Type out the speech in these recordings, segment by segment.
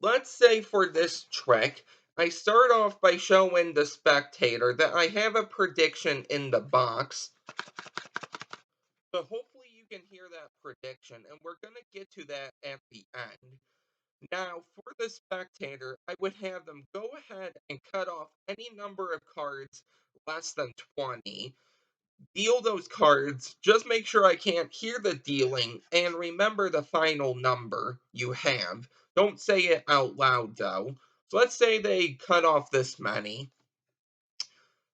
let's say for this trick, I start off by showing the spectator that I have a prediction in the box. So hopefully you can hear that prediction, and we're going to get to that at the end. Now, for the spectator, I would have them go ahead and cut off any number of cards less than 20. Deal those cards, just make sure I can't hear the dealing, and remember the final number you have. Don't say it out loud, though. So let's say they cut off this many.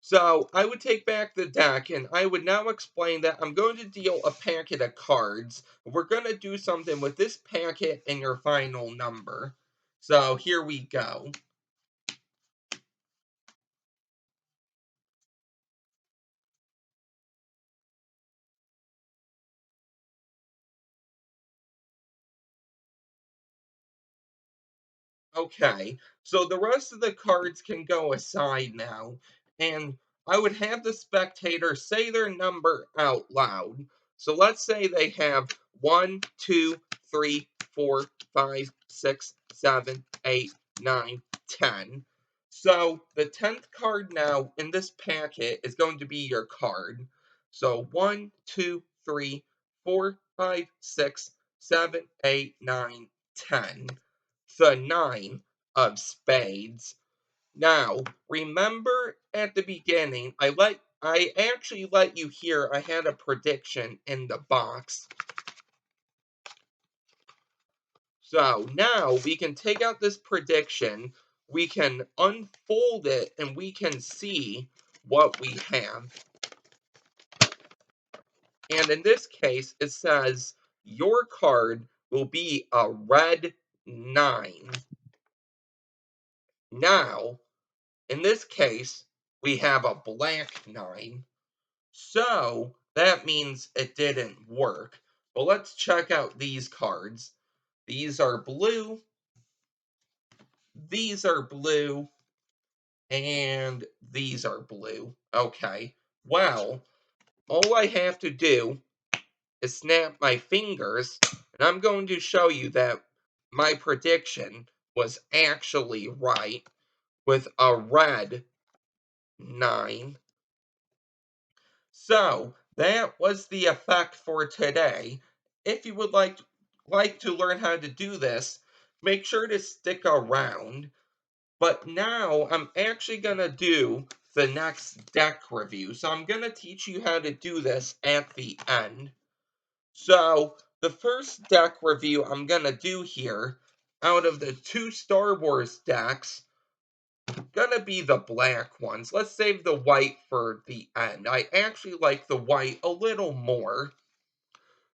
So I would take back the deck and I would now explain that I'm going to deal a packet of cards. We're going to do something with this packet and your final number. So here we go. Okay, so the rest of the cards can go aside now, and I would have the spectator say their number out loud. So let's say they have 1, 2, 3, 4, 5, 6, 7, 8, 9, 10. So the 10th card now in this packet is going to be your card. So 1, 2, 3, 4, 5, 6, 7, 8, 9, 10. The 9 of spades. Now, remember at the beginning, I actually let you hear I had a prediction in the box. So now we can take out this prediction, we can unfold it, and we can see what we have. And in this case, it says your card will be a red 9. Now, in this case, we have a black 9. So that means it didn't work. But let's check out these cards. These are blue, these are blue, and these are blue. Okay, well, all I have to do is snap my fingers, and I'm going to show you that my prediction was actually right with a red 9. So that was the effect for today. If you would like to learn how to do this, make sure to stick around. But now I'm actually going to do the next deck review. So I'm going to teach you how to do this at the end. So the first deck review I'm going to do here, out of the two Star Wars decks, gonna be the black ones. Let's save the white for the end. I actually like the white a little more.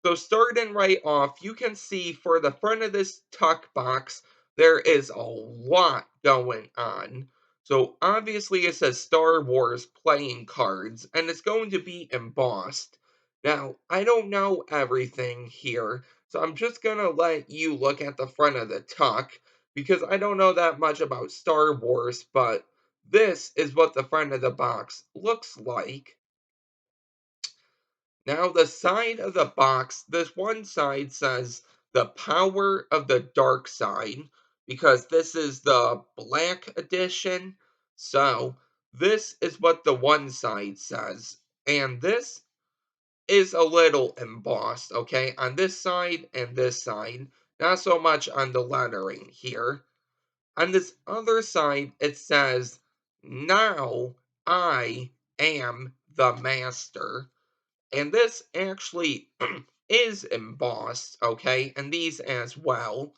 So starting right off, you can see for the front of this tuck box, there is a lot going on. So obviously it says Star Wars playing cards, and it's going to be embossed. Now, I don't know everything here, so I'm just gonna let you look at the front of the tuck, because I don't know that much about Star Wars, but this is what the front of the box looks like. Now, the side of the box, this one side says the power of the dark side, because this is the black edition. So, this is what the one side says. And this is a little embossed, okay, on this side and this side. Not so much on the lettering here. On this other side, it says, now I am the master. And this actually is embossed, okay, and these as well.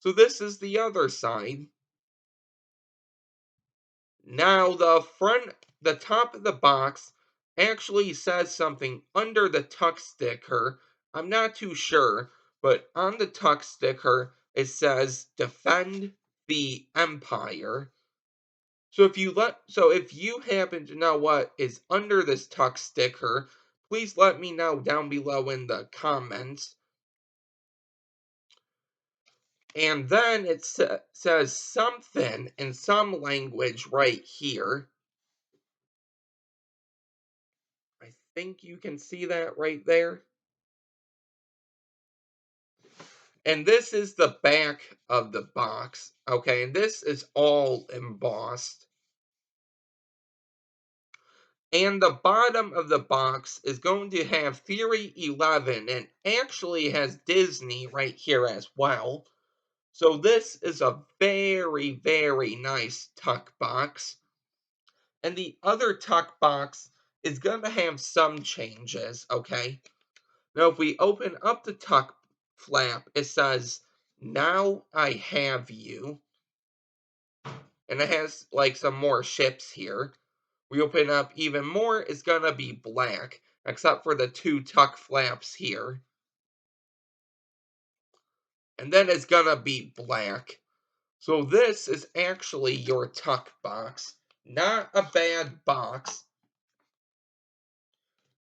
So this is the other side. Now the top of the box actually says something under the tuck sticker. I'm not too sure, but on the tuck sticker it says defend the empire. So if you happen to know what is under this tuck sticker, please let me know down below in the comments. And then it says something in some language right here. I think you can see that right there. And this is the back of the box, okay? And this is all embossed. And the bottom of the box is going to have Theory 11 and actually has Disney right here as well. So this is a very, very nice tuck box. And the other tuck box is going to have some changes, okay? Now, if we open up the tuck flap, it says, "Now I have you." And it has like some more ships here. We open up even more, it's gonna be black, except for the two tuck flaps here. And then it's gonna be black. So this is actually your tuck box. Not a bad box.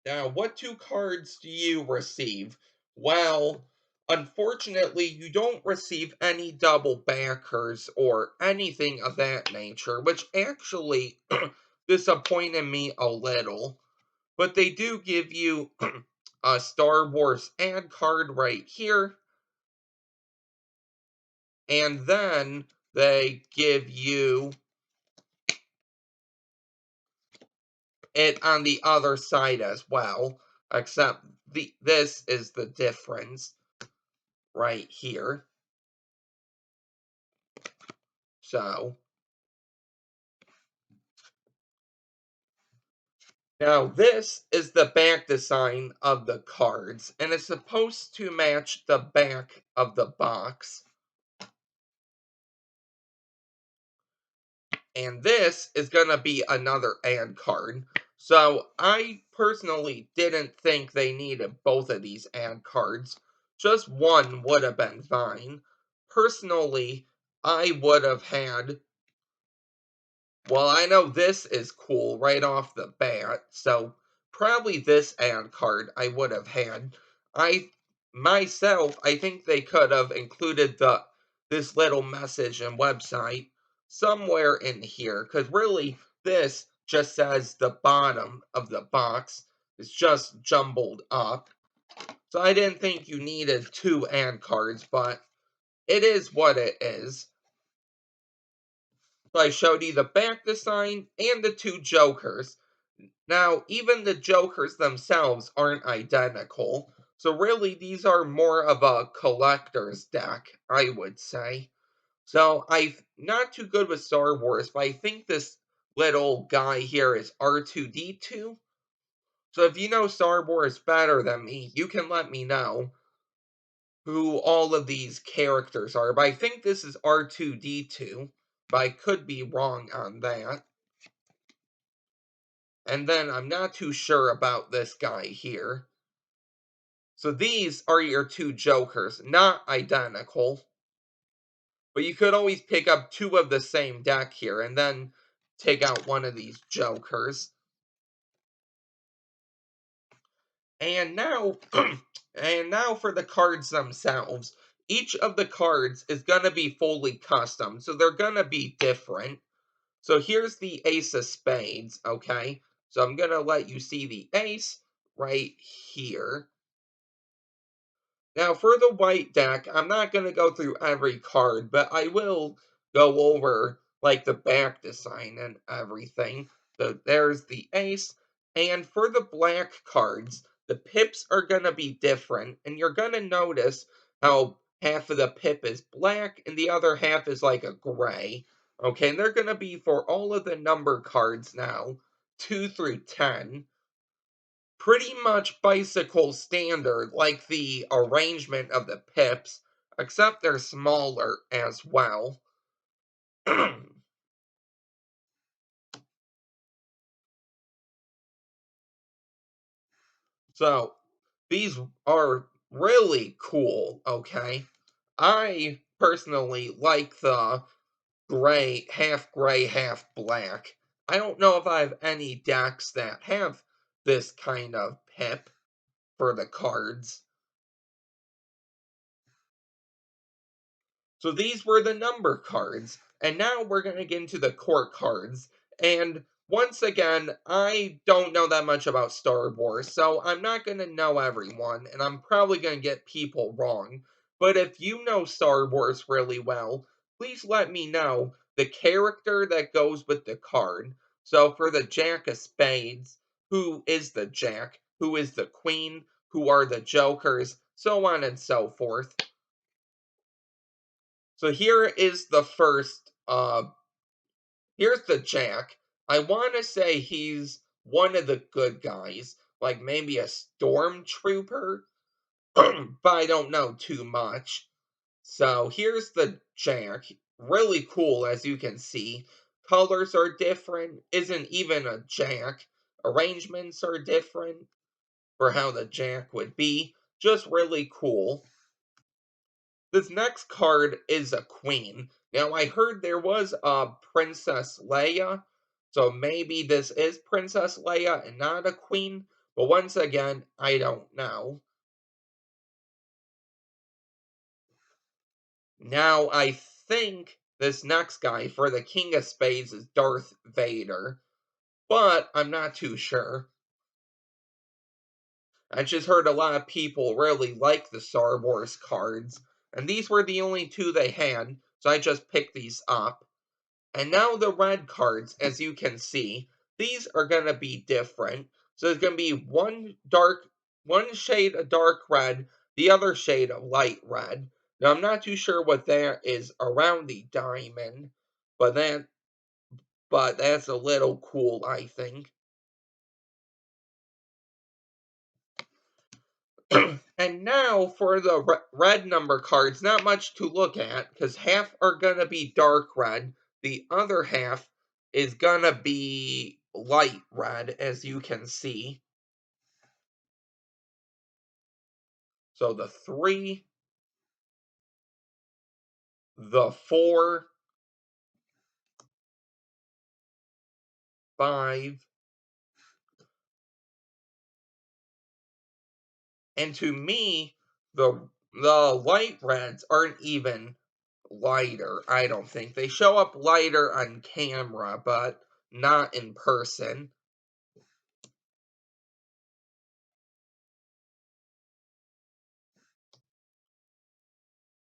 Now, what two cards do you receive? Well, unfortunately, you don't receive any double backers or anything of that nature, which actually disappointed me a little. But they do give you a Star Wars ad card right here, and then they give you it on the other side as well, except this is the difference right here. So now this is the back design of the cards, and it's supposed to match the back of the box. And this is going to be another ad card. So I personally didn't think they needed both of these ad cards. Just one would have been fine. Personally, I would have had, well, I know this is cool right off the bat, so probably this ad card I would have had. I myself, I think they could have included this little message and website somewhere in here, because really this just says the bottom of the box is just jumbled up. So I didn't think you needed two ad cards, but it is what it is. So I showed you the back design and the two jokers. Now, even the jokers themselves aren't identical. So really, these are more of a collector's deck, I would say. So I'm not too good with Star Wars, but I think this little guy here is R2D2. So if you know Star Wars better than me, you can let me know who all of these characters are. But I think this is R2D2, but I could be wrong on that. And then I'm not too sure about this guy here. So these are your two jokers, not identical. But you could always pick up two of the same deck here and then take out one of these jokers. And now and now for the cards themselves. Each of the cards is going to be fully custom, so they're going to be different. So here's the Ace of Spades, okay? So I'm going to let you see the ace right here. Now, for the white deck, I'm not going to go through every card, but I will go over like the back design and everything. So there's the ace. And for the black cards, the pips are going to be different. And you're going to notice how half of the pip is black and the other half is like a gray. Okay, and they're going to be for all of the number cards now, 2 through 10, pretty much bicycle standard, like the arrangement of the pips, except they're smaller as well. So these are really cool, okay? I personally like the gray, half black. I don't know if I have any decks that have this kind of pip for the cards. So these were the number cards. And now we're going to get into the court cards. And once again, I don't know that much about Star Wars, so I'm not going to know everyone, and I'm probably going to get people wrong. But if you know Star Wars really well, please let me know the character that goes with the card. So for the Jack of Spades, who is the Jack? Who is the Queen? Who are the Jokers? So on and so forth. So here is the first, here's the Jack. I want to say he's one of the good guys, like maybe a stormtrooper, but I don't know too much. So here's the Jack. Really cool, as you can see. Colors are different, isn't even a Jack. Arrangements are different for how the Jack would be. Just really cool. This next card is a queen. Now, I heard there was a Princess Leia, so maybe this is Princess Leia and not a queen, but once again, I don't know. Now, I think this next guy for the King of Spades is Darth Vader, but I'm not too sure. I just heard a lot of people really like the Star Wars cards, and these were the only two they had, so I just picked these up. And now the red cards, as you can see, these are going to be different. So there's going to be one shade of dark red, the other shade of light red. Now I'm not too sure what that is around the diamond, but that's a little cool, I think. And now for the red number cards, not much to look at because half are going to be dark red, the other half is going to be light red, as you can see. So the 3, the 4, 5, and to me, the light reds aren't even lighter, I don't think. They show up lighter on camera, but not in person.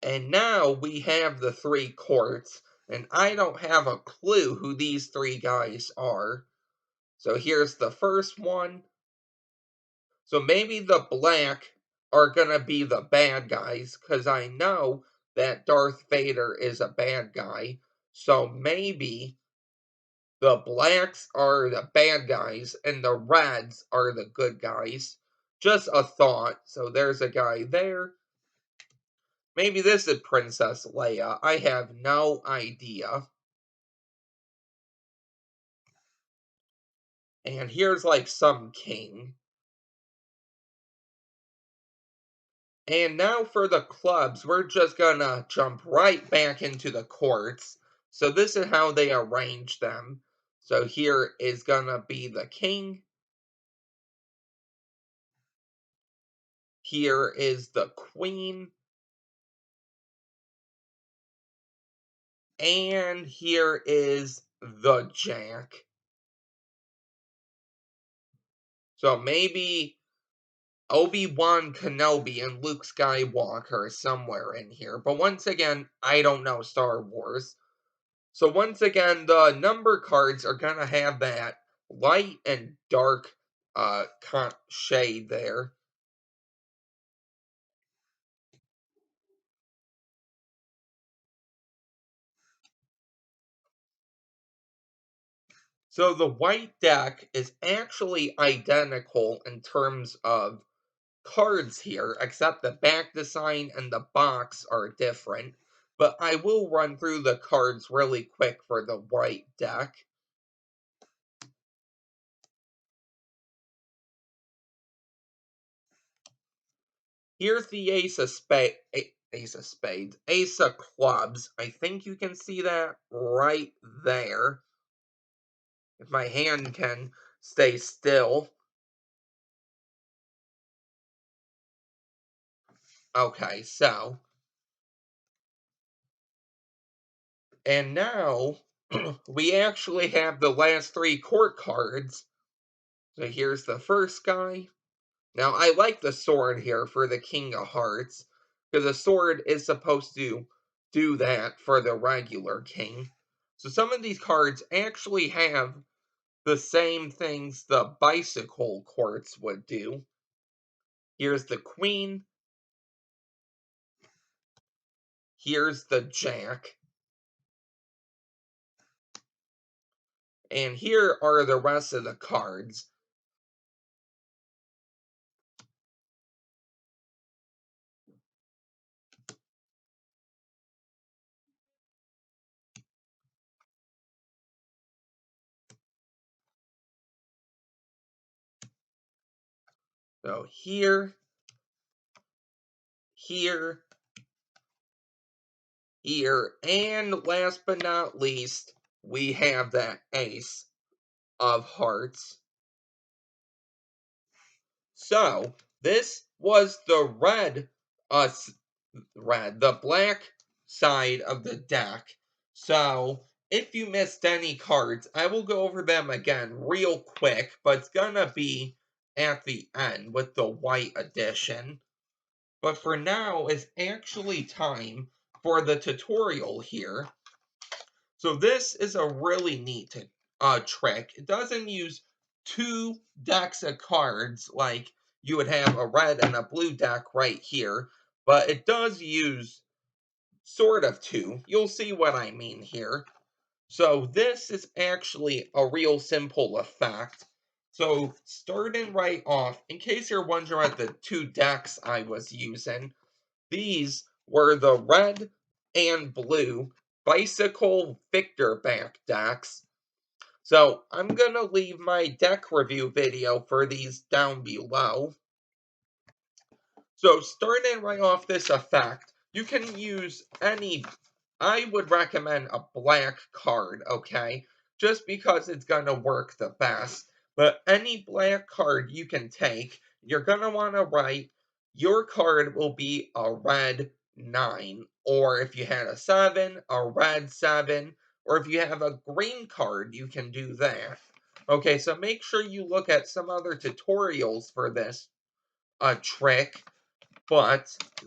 And now we have the 3 courts, and I don't have a clue who these 3 guys are. So here's the first one. So maybe the black are gonna be the bad guys, because I know that Darth Vader is a bad guy. So maybe the blacks are the bad guys and the reds are the good guys. Just a thought. So there's a guy there. Maybe this is Princess Leia. I have no idea. And here's like some king. And now for the clubs, we're just gonna jump right back into the courts. So this is how they arrange them. So here is gonna be the king. Here is the queen. And here is the jack. So maybe Obi-Wan Kenobi and Luke Skywalker somewhere in here. But once again, I don't know Star Wars. So once again, the number cards are going to have that light and dark shade there. So the white deck is actually identical in terms of cards here, except the back design and the box are different. But I will run through the cards really quick for the white deck. Here's the ace of spades, ace of clubs. I think you can see that right there. If my hand can stay still. Okay, so, and now we actually have the last 3 court cards. So here's the first guy. Now, I like the sword here for the King of Hearts, because a sword is supposed to do that for the regular king. So some of these cards actually have the same things the bicycle courts would do. Here's the queen, here's the jack, and here are the rest of the cards. So here, here, and last but not least, we have that ace of hearts. So this was the the black side of the deck. So if you missed any cards, I will go over them again real quick, but it's gonna be at the end with the white edition. But for now, it's actually time for the tutorial here. So this is a really neat trick. It doesn't use two decks of cards like you would have a red and a blue deck right here, but it does use sort of two. You'll see what I mean here. So this is actually a real simple effect. So starting right off, in case you're wondering about the two decks I was using, these were the red and blue Bicycle Victor back decks. So I'm going to leave my deck review video for these down below. So starting right off this effect, you can use any, I would recommend a black card, okay? Just because it's going to work the best. But any black card you can take, you're going to want to write, your card will be a red 9. Or if you had a 7, a red 7. Or if you have a green card, you can do that. Okay, so make sure you look at some other tutorials for this trick. But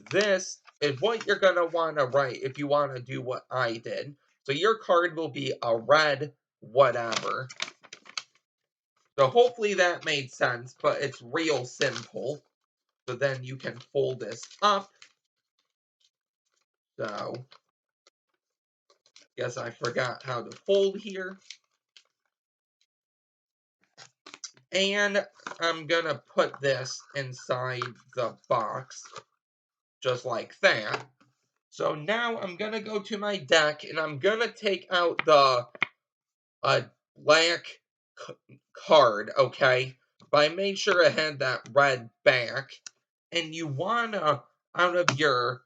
this is what you're going to want to write if you want to do what I did. So your card will be a red whatever. So hopefully that made sense, but it's real simple. So then you can fold this up. So, guess I forgot how to fold here. And I'm going to put this inside the box, just like that. So now I'm going to go to my deck, and I'm going to take out the black card, okay? But I made sure I had that red back. And you wanna, out of your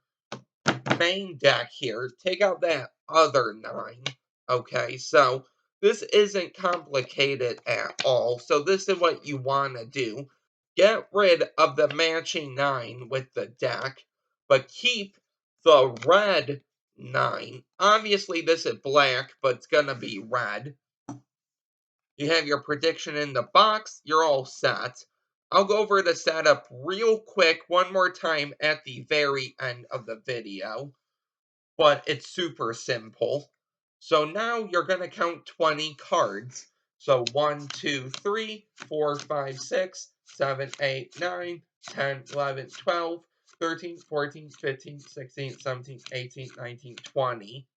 main deck here, take out that other 9. Okay, so this isn't complicated at all. So this is what you wanna do. Get rid of the matching 9 with the deck, but keep the red 9. Obviously this is black, but it's gonna be red. You have your prediction in the box, you're all set. I'll go over the setup real quick one more time at the very end of the video, but it's super simple. So now you're going to count 20 cards. So 1, 2, 3, 4, 5, 6, 7, 8, 9, 10, 11, 12, 13, 14, 15, 16, 17, 18, 19, 20.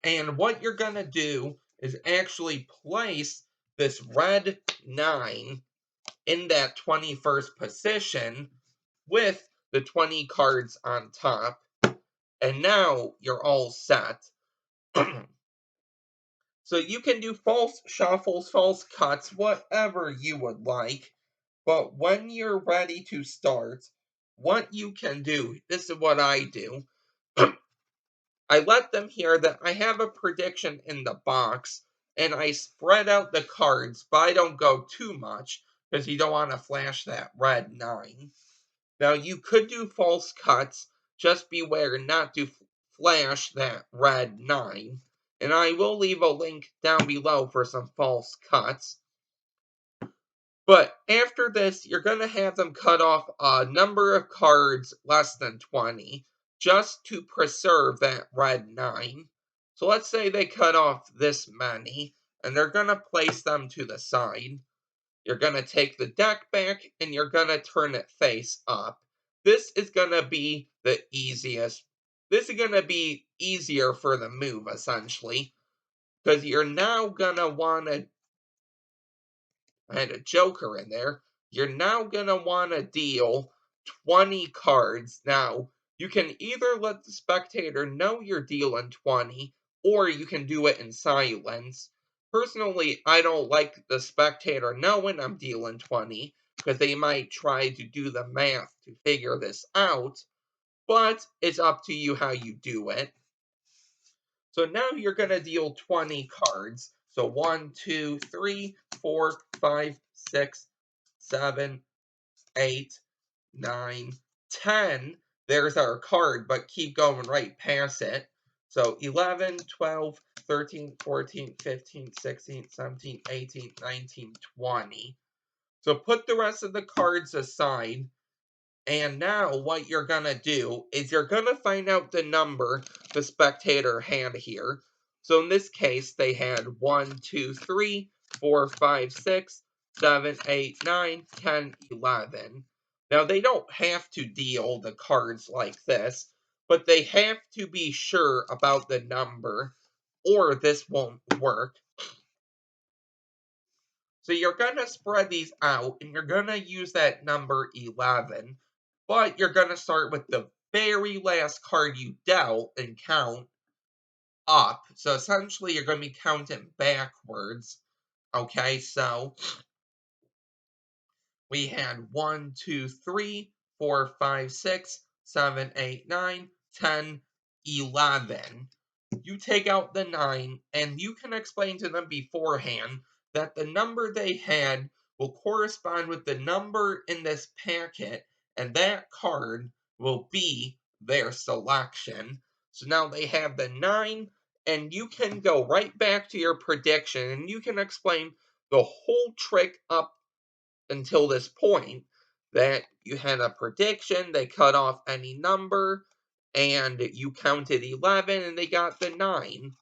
And what you're going to do is actually place this red 9 in that 21st position with the 20 cards on top. And now you're all set. So you can do false shuffles, false cuts, whatever you would like. But when you're ready to start, what you can do, this is what I do. I let them hear that I have a prediction in the box, and I spread out the cards, but I don't go too much, because you don't want to flash that red 9. Now, you could do false cuts, just beware not to flash that red 9. And I will leave a link down below for some false cuts. But after this, you're going to have them cut off a number of cards less than 20 just to preserve that red 9. So let's say they cut off this many, and they're going to place them to the side. You're going to take the deck back, and you're going to turn it face up. This is going to be the easiest. This is going to be easier for the move, essentially, because you're now going to want to I had a joker in there. You're now going to want to deal 20 cards. Now, you can either let the spectator know you're dealing 20, or you can do it in silence. Personally, I don't like the spectator knowing I'm dealing 20, because they might try to do the math to figure this out, but it's up to you how you do it. So now you're going to deal 20 cards. So 1, 2, 3, 4, 5, 6, 7, 8, 9, 10. There's our card, but keep going right past it. So 11, 12, 13, 14, 15, 16, 17, 18, 19, 20. So put the rest of the cards aside. And now what you're going to do is you're going to find out the number the spectator had here. So in this case, they had 1, 2, 3, 4, 5, 6, 7, 8, 9, 10, 11. Now they don't have to deal the cards like this, but they have to be sure about the number or this won't work. So you're going to spread these out, and you're going to use that number 11, but you're going to start with the very last card you dealt and count up. So essentially, you're going to be counting backwards. Okay, so we had 1, 2, 3, 4, 5, 6, 7, 8, 9, 10, 11. You take out the 9, and you can explain to them beforehand that the number they had will correspond with the number in this packet, and that card will be their selection. So now they have the 9, and you can go right back to your prediction, and you can explain the whole trick up until this point that you had a prediction, they cut off any number, and you counted 11 and they got the 9.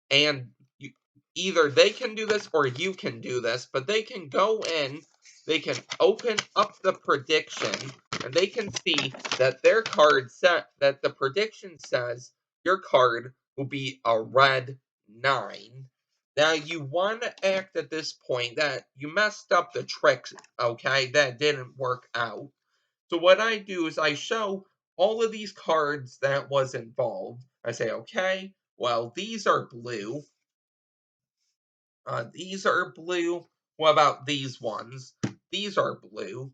And you, either they can do this or you can do this, but they can go in, they can open up the prediction, and they can see that their card set, that the prediction says your card will be a red 9. Now you want to act at this point that you messed up the tricks, okay? That didn't work out. So what I do is I show all of these cards that was involved. I say, okay, well, these are blue. These are blue. What about these ones? These are blue.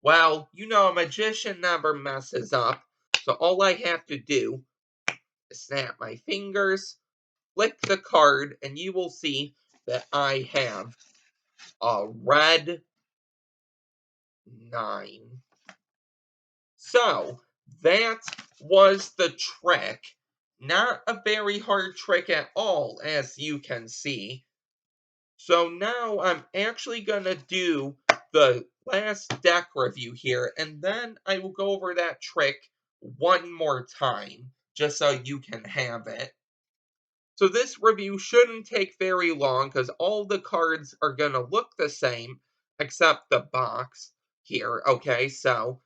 Well, you know, a magician never messes up. So all I have to do is snap my fingers, flick the card, and you will see that I have a red 9. So that was the trick. Not a very hard trick at all, as you can see. So now I'm actually going to do the last deck review here, and then I will go over that trick one more time, just so you can have it. So this review shouldn't take very long, because all the cards are going to look the same, except the box here. Okay, so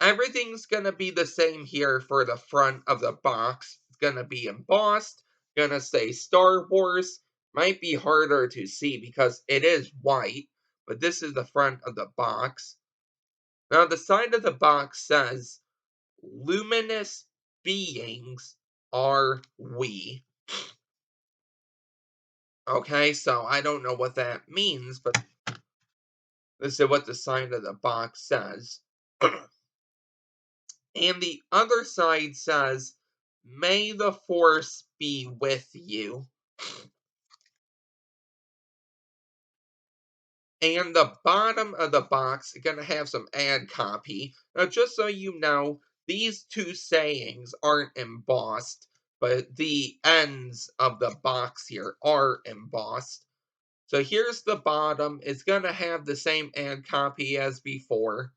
everything's going to be the same here for the front of the box. It's going to be embossed, going to say Star Wars. Might be harder to see because it is white, but this is the front of the box. Now, the side of the box says, luminous beings are we. Okay, so I don't know what that means, but this is what the side of the box says. And the other side says, may the force be with you. And the bottom of the box is going to have some ad copy. Now, just so you know, these two sayings aren't embossed, but the ends of the box here are embossed. So here's the bottom. It's going to have the same ad copy as before.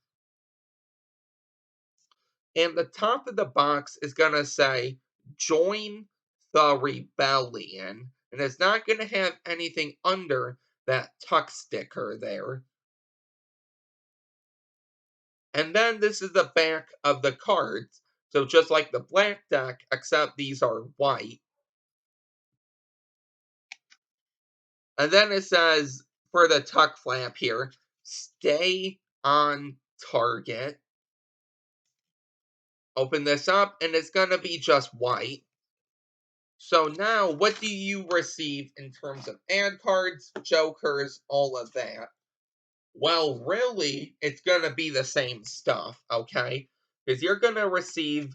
And the top of the box is going to say, join the rebellion. And it's not going to have anything under that tuck sticker there. And then this is the back of the cards. So just like the black deck, except these are white. And then it says, for the tuck flap here, stay on target. Open this up, and it's going to be just white. So now, what do you receive in terms of ad cards, jokers, all of that? Well, really, it's going to be the same stuff, okay? Because you're going to receive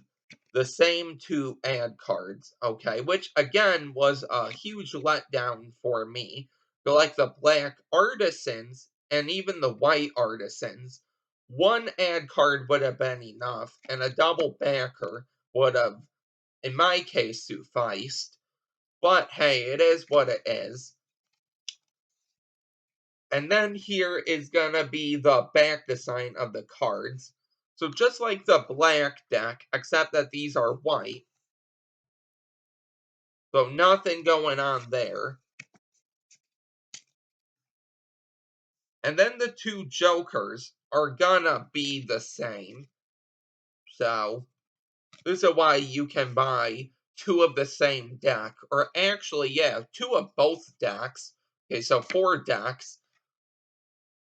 the same two ad cards, okay? Which, again, was a huge letdown for me. So, like the black artisans and even the white artisans, one ad card would have been enough, and a double backer would have, in my case, sufficed. But hey, it is what it is. And then here is gonna be the back design of the cards. So just like the black deck, except that these are white. So nothing going on there. And then the two jokers are gonna be the same. So this is why you can buy two of the same deck. Or actually, yeah, two of both decks. Okay, so four decks.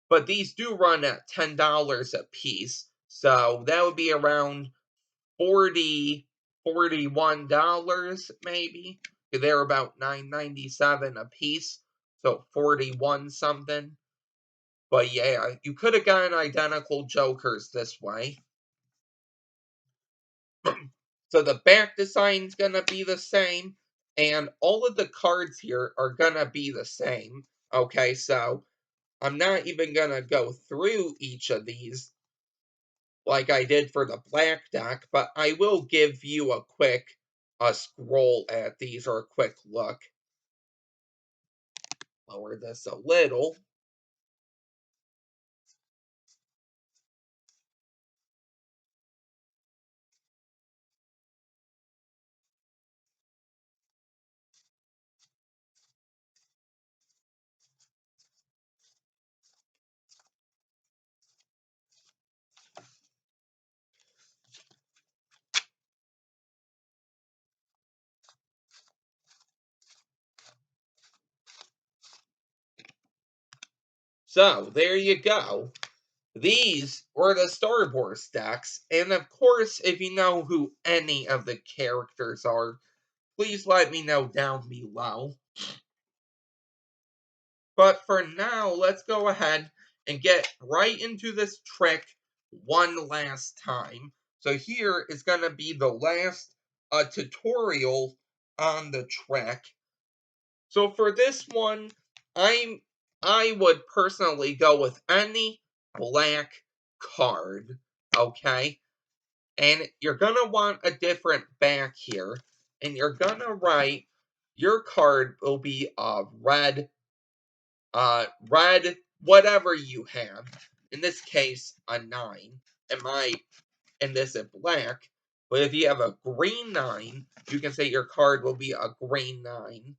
But these do run at $10 a piece. So that would be around 40 $41 maybe. They're about $9.97 a piece. So 41 something. But yeah, you could have gotten identical jokers this way. So the back design's gonna be the same, and all of the cards here are gonna be the same. Okay, so I'm not even gonna go through each of these like I did for the black deck, but I will give you a quick scroll at these or a quick look. Lower this a little. So there you go. These were the Star Wars decks, and of course, if you know who any of the characters are, please let me know down below. But for now, let's go ahead and get right into this trick one last time. So here is going to be the last tutorial on the trick. So for this one, I would personally go with any black card, okay? And you're going to want a different back here, and you're going to write your card will be a red, whatever you have. In this case, a 9. And this is black. But if you have a green 9, you can say your card will be a green 9.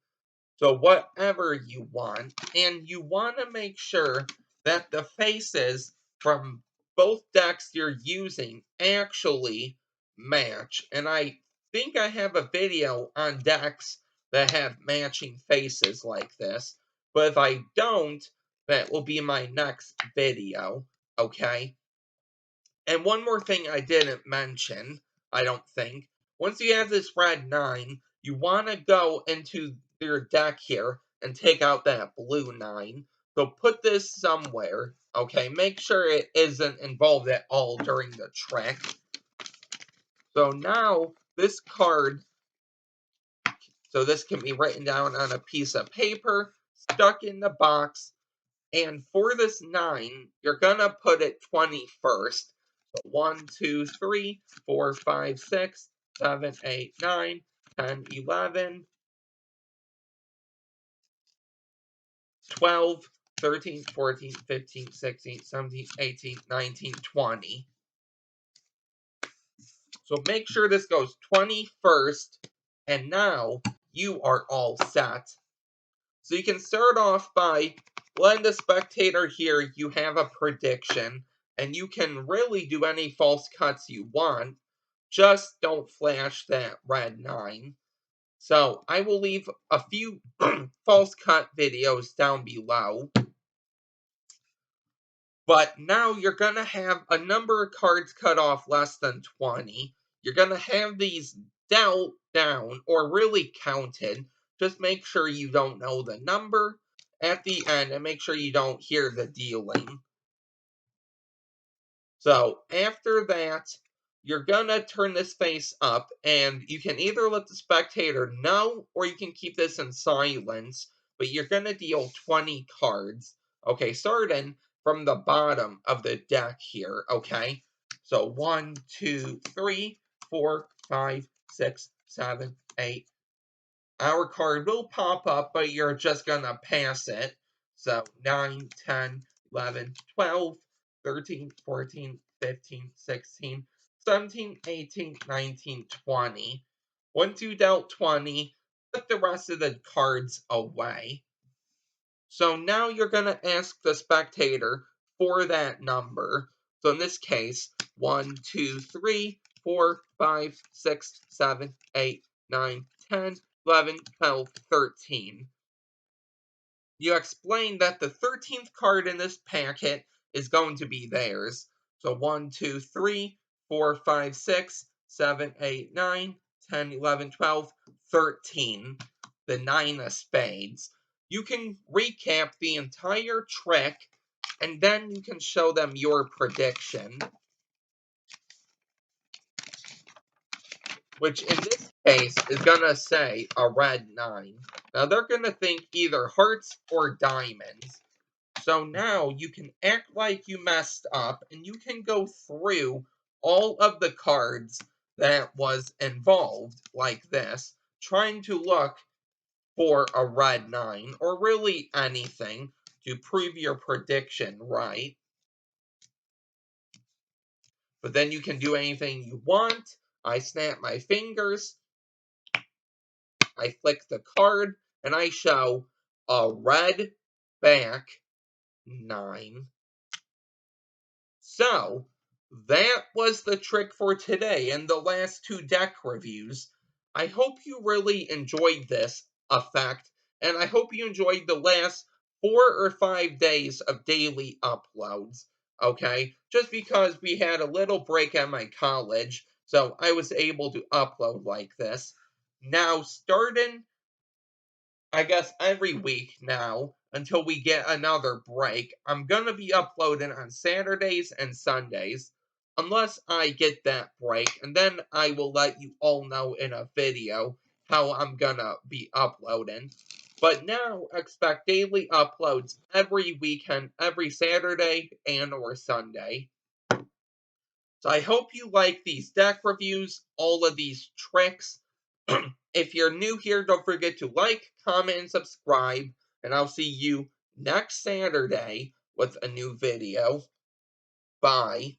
So whatever you want. And you want to make sure that the faces from both decks you're using actually match. And I think I have a video on decks that have matching faces like this. But if I don't, that will be my next video, okay? And one more thing I didn't mention, I don't think. Once you have this red 9, you want to go into your deck here and take out that blue 9. So put this somewhere, okay? Make sure it isn't involved at all during the trick. So now this card, so this can be written down on a piece of paper, stuck in the box, and for this 9, you're going to put it 21st. So 1, 2, 3, 4, 5, 6, 7, 8, 9, 10, 11, 12, 13, 14, 15, 16, 17, 18, 19, 20. So make sure this goes 20 first, and now you are all set. So you can start off by letting the spectator hear you have a prediction, and you can really do any false cuts you want. Just don't flash that red 9. So I will leave a few false cut videos down below. But now you're going to have a number of cards cut off less than 20. You're going to have these dealt down or really counted. Just make sure you don't know the number at the end and make sure you don't hear the dealing. So after that, you're going to turn this face up, and you can either let the spectator know or you can keep this in silence, but you're going to deal 20 cards. Okay, starting from the bottom of the deck here, okay? So 1, 2, 3, 4, 5, 6, 7, 8. Our card will pop up, but you're just going to pass it. So 9, 10, 11, 12, 13, 14, 15, 16, 17, 18, 19, 20. Once you dealt 20, put the rest of the cards away. So now you're going to ask the spectator for that number. So in this case, 1, 2, 3, 4, 5, 6, 7, 8, 9, 10, 11, 12, 13. You explain that the 13th card in this packet is going to be theirs. So 1, 2, 3, 4, 5, 6, 7, 8, 9, 10, 11, 12, 13. The 9 of spades. You can recap the entire trick, and then you can show them your prediction. Which in this case is going to say a red 9. Now they're going to think either hearts or diamonds. So now you can act like you messed up, and you can go through all of the cards that was involved like this, trying to look for a red 9 or really anything to prove your prediction right. But then you can do anything you want. I snap my fingers, I flick the card, and I show a red back 9. So, that was the trick for today and the last 2 deck reviews. I hope you really enjoyed this effect, and I hope you enjoyed the last 4 or 5 days of daily uploads. Okay? Just because we had a little break at my college, so I was able to upload like this. Now, starting I guess every week now until we get another break. I'm going to be uploading on Saturdays and Sundays unless I get that break, and then I will let you all know in a video how I'm going to be uploading. But now expect daily uploads every weekend, every Saturday and or Sunday. So I hope you like these deck reviews, all of these tricks. If you're new here, don't forget to like, comment, and subscribe. And I'll see you next Saturday with a new video. Bye.